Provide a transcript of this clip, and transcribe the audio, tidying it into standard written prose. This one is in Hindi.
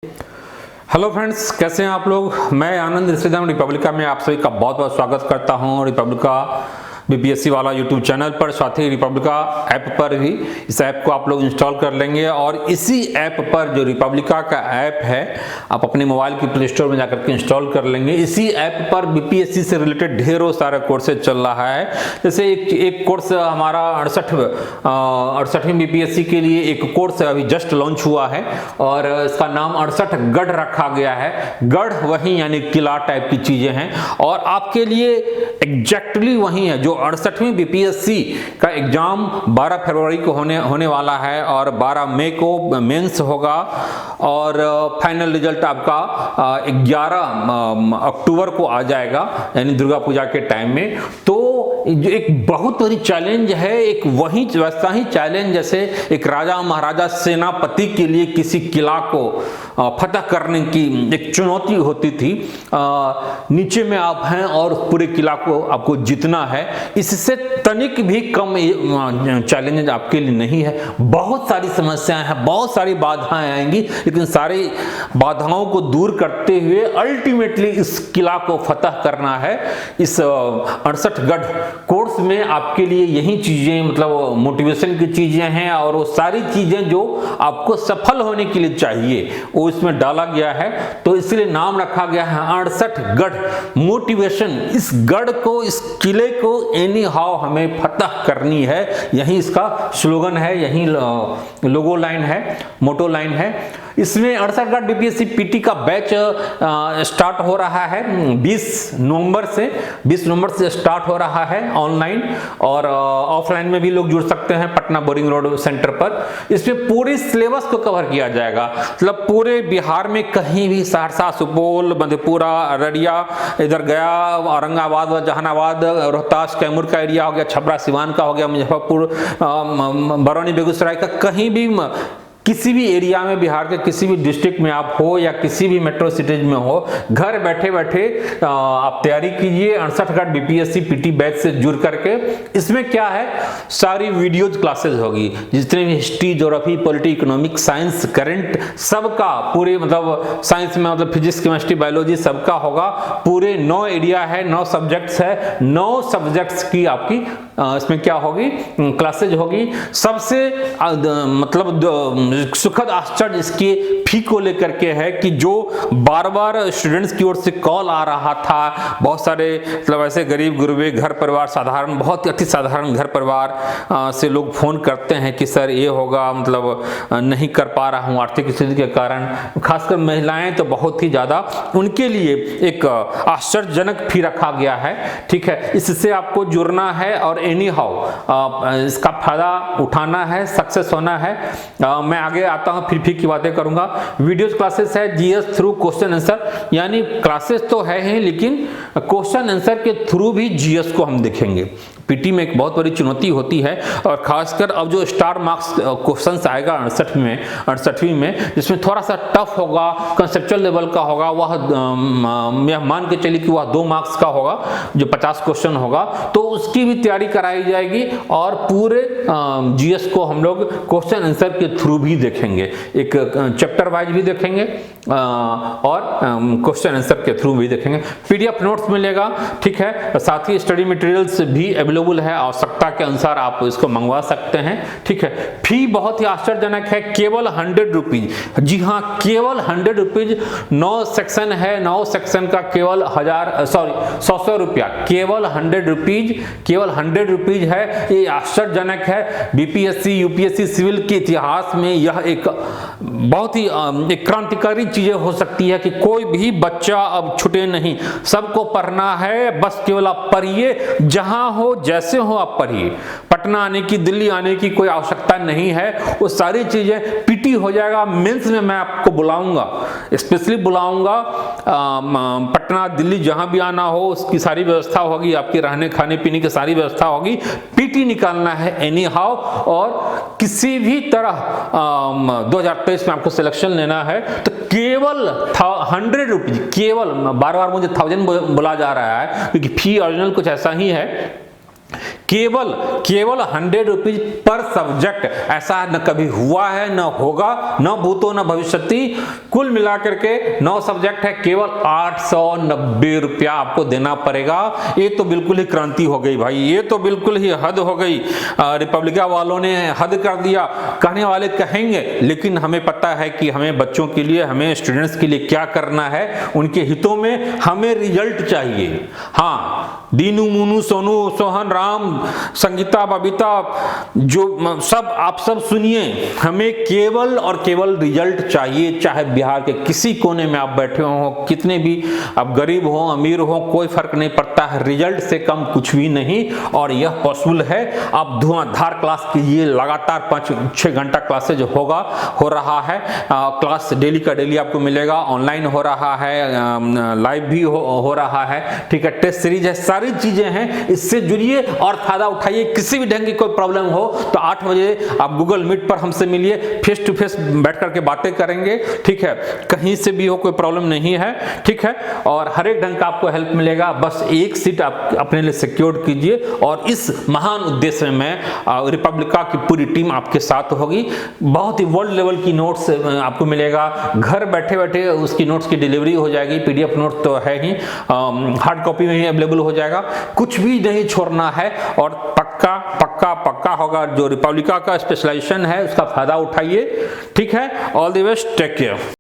हेलो फ्रेंड्स, कैसे हैं आप लोग। मैं आनंद रिश्तेदार रिपब्लिका में आप सभी का बहुत बहुत स्वागत करता हूं। रिपब्लिका बीपीएससी वाला यूट्यूब चैनल पर, साथ ही रिपब्लिका ऐप पर भी इस ऐप को आप लोग इंस्टॉल कर लेंगे और इसी ऐप पर जो रिपब्लिका का ऐप है आप अपने मोबाइल की प्ले स्टोर में जाकर के इंस्टॉल कर लेंगे। इसी ऐप पर बीपीएससी से रिलेटेड ढेरों सारे कोर्सेज चल रहा है। जैसे एक कोर्स हमारा 68वीं बीपीएससी के लिए एक कोर्स अभी जस्ट लॉन्च हुआ है और इसका नाम 68 गढ़ रखा गया है। गढ़ वही यानी किला टाइप की चीजें हैं और आपके लिए एग्जैक्टली वही है। जो 68वीं बीपीएससी का एग्जाम 12 फरवरी को होने वाला है और 12 मई को मेंस होगा और फाइनल रिजल्ट आपका 11 अक्टूबर को आ जाएगा, यानी दुर्गा पूजा के टाइम में। तो एक बहुत बड़ी चैलेंज है, एक वही वैसा ही चैलेंज जैसे एक राजा महाराजा सेनापति के लिए किसी किला को फतह करने की एक चुनौती होती थी। नीचे में आप हैं और पूरे किला को आपको जीतना है। इससे तनिक भी कम चैलेंज आपके लिए नहीं है। बहुत सारी समस्याएं हैं, बहुत सारी बाधाएं आएंगी, लेकिन सारी बाधाओं को दूर करते हुए अल्टीमेटली इस किला को फतह करना है। इस 68 गढ़ कोर्स में आपके लिए यही चीजें, मतलब मोटिवेशन की चीजें हैं और वो सारी चीजें जो आपको सफल होने के लिए चाहिए वो इसमें डाला गया है। तो इसलिए नाम रखा गया है 68 गढ़ मोटिवेशन। इस गढ़ को, इस किले को एनी हाउ हमें फतह करनी है, यही इसका स्लोगन है, यही लोगो लाइन है, मोटो लाइन है। इसमें 68 गढ़ बीपीएससी पीटी का बैच स्टार्ट हो रहा है 20 नवंबर से स्टार्ट हो रहा है ऑनलाइन, और ऑफलाइन में भी लोग जुड़ सकते हैं पटना बोरिंग रोड सेंटर पर। इसमें पूरी सिलेबस को कवर किया जाएगा, मतलब पूरे बिहार में कहीं भी, सहरसा, सुपौल, मधेपुरा, अररिया, इधर गया, औरंगाबाद, जहानाबाद, रोहतास, कैमूर का एरिया हो गया, छपरा सिवान का हो गया, मुजफ्फरपुर, बरौनी, बेगूसराय का, कहीं भी किसी भी एरिया में, बिहार के किसी भी डिस्ट्रिक्ट में आप हो या किसी भी मेट्रो सिटीज में हो, घर बैठे बैठे आप तैयारी कीजिए 68 गढ़ बीपीएससी पीटी बैच से जुड़ करके। इसमें क्या है, सारी वीडियोज क्लासेस होगी, जितने भी history, geography, polity, economic, science, current, सबका पूरे, मतलब साइंस में मतलब फिजिक्स, केमिस्ट्री, बायोलॉजी सबका होगा। पूरे 9 एरिया है, 9 सब्जेक्ट्स है, 9 सब्जेक्ट्स की आपकी इसमें क्या होगी, क्लासेज होगी। सबसे मतलब सुखद आश्चर्य इसके फी को लेकर के है कि जो बार बार स्टूडेंट्स की ओर से कॉल आ रहा था, बहुत सारे मतलब ऐसे गरीब गुरबे घर परिवार, साधारण, बहुत अति साधारण घर परिवार से लोग फोन करते हैं कि सर ये होगा, मतलब नहीं कर पा रहा हूँ आर्थिक स्थिति के कारण। खासकर महिलाएं तो बहुत ही ज्यादा, उनके लिए एक आश्चर्यजनक फी रखा गया है। ठीक है, इससे आपको जुड़ना है और एनी हाउ इसका फायदा उठाना है, सक्सेस होना है। मैं आगे आता हूं, फिर की बातें करूंगा। वीडियोस क्लासेस है जीएस थ्रू क्वेश्चन आंसर, यानी क्लासेस तो है ही लेकिन क्वेश्चन आंसर के थ्रू भी जीएस को हम देखेंगे। पीटी में एक बहुत बड़ी चुनौती होती है और खासकर अब जो स्टार मार्क्स क्वेश्चंस आएगा 68वीं में, जिसमें थोड़ा सा टफ होगा, कंसेप्चुअल लेवल का होगा, वह मान के चलिए कि वह 2 मार्क्स का होगा, जो 50 क्वेश्चन होगा, तो उसकी भी तैयारी कराई जाएगी और पूरे जीएस को हम लोग क्वेश्चन आंसर के थ्रू भी देखेंगे, एक चैप्टर वाइज भी देखेंगे और क्वेश्चन आंसर के थ्रू भी देखेंगे। पीडीएफ नोट्स मिलेगा, ठीक है, साथ ही स्टडी मटेरियल्स भी अवेलेबल है, आवश्यकता के अनुसार आप इसको मंगवा सकते हैं। ठीक है, फी बहुत ही आश्चर्यजनक है, केवल 100 रुपीज। जी हाँ, केवल 100 रुपीज। 9 सेक्शन है, 9 सेक्शन का केवल 100 रुपया, केवल 100 रुपीज, केवल 100 रुपीज है। ये आश्चर्यजनक है। बीपीएससी यूपीएससी सिविल के इतिहास में यह एक बहुत ही एक क्रांतिकारी चीजें हो सकती है कि कोई भी बच्चा अब छूटे नहीं, सबको पढ़ना है, बस केवल आप पढ़िए, जहां हो जैसे हो आप पढ़िए। पटना आने की, दिल्ली आने की कोई आवश्यकता नहीं है, वो सारी चीजें पीटी हो जाएगा। मेंस में मैं आपको बुलाऊंगा, स्पेशली बुलाऊंगा, पटना दिल्ली जहां भी आना हो उसकी सारी व्यवस्था होगी, आपके रहने खाने पीने की सारी व्यवस्था होगी। पीटी निकालना है एनी हाउ, और किसी भी तरह 2023 में आपको सिलेक्शन लेना है तो केवल 100 रुपीज, केवल, बार बार मुझे 1000 बोला जा रहा है क्योंकि फी ओरिजिनल कुछ ऐसा ही है, केवल 100 रुपीज पर सब्जेक्ट। ऐसा न कभी हुआ है, न होगा, न भूतो न भविष्यति। कुल मिलाकर के 9 सब्जेक्ट है, केवल 890 रुपया आपको देना पड़ेगा। ये तो बिल्कुल ही क्रांति हो गई भाई, ये तो बिल्कुल ही हद हो गई। रिपब्लिका वालों ने हद कर दिया। कहने वाले कहेंगे, लेकिन हमें पता है कि हमें बच्चों के लिए, हमें स्टूडेंट्स के लिए क्या करना है। उनके हितों में हमें रिजल्ट चाहिए। हाँ, दीनू मुनू सोनू सोहन राम संगीता बबीता जो सब आप सब सुनिए, हमें केवल और केवल रिजल्ट चाहिए। चाहे बिहार के किसी कोने में आप बैठे हो, कितने भी आप गरीब हो अमीर हो, कोई फर्क नहीं पड़ता है, रिजल्ट से कम कुछ भी नहीं। और यह पॉसिबल है। आप धुआंधार क्लास कीजिए, लगातार 5-6 घंटा क्लासेज हो रहा है। क्लास डेली का डेली आपको मिलेगा, ऑनलाइन हो रहा है, लाइव भी हो रहा है, ठीक है, टेस्ट सीरीज है, सारी चीजें हैं। इससे जुड़िए और फायदा उठाइए। किसी भी ढंग की कोई प्रॉब्लम हो तो 8 बजे आप गूगल मीट पर हमसे मिलिए, फेस टू फेस बैठ करके बातें करेंगे, ठीक है। कहीं से भी हो, कोई प्रॉब्लम नहीं है, ठीक है। और हर एक ढंग का आपको हेल्प मिलेगा। बस एक सीट आप अपने लिए सिक्योर कीजिए। और इस महान उद्देश्य में रिपब्लिका की पूरी टीम आपके साथ होगी। बहुत ही वर्ल्ड लेवल की नोट्स आपको मिलेगा। घर बैठे बैठे उसकी नोट्स की डिलीवरी हो जाएगी। पीडीएफ नोट तो है ही, हार्ड कॉपी में ही अवेलेबल हो जाएगा। कुछ भी नहीं छोड़ना है। और पक्का पक्का पक्का होगा। जो रिपब्लिका का स्पेशलाइजेशन है उसका फायदा उठाइए, ठीक है। All the best, take care.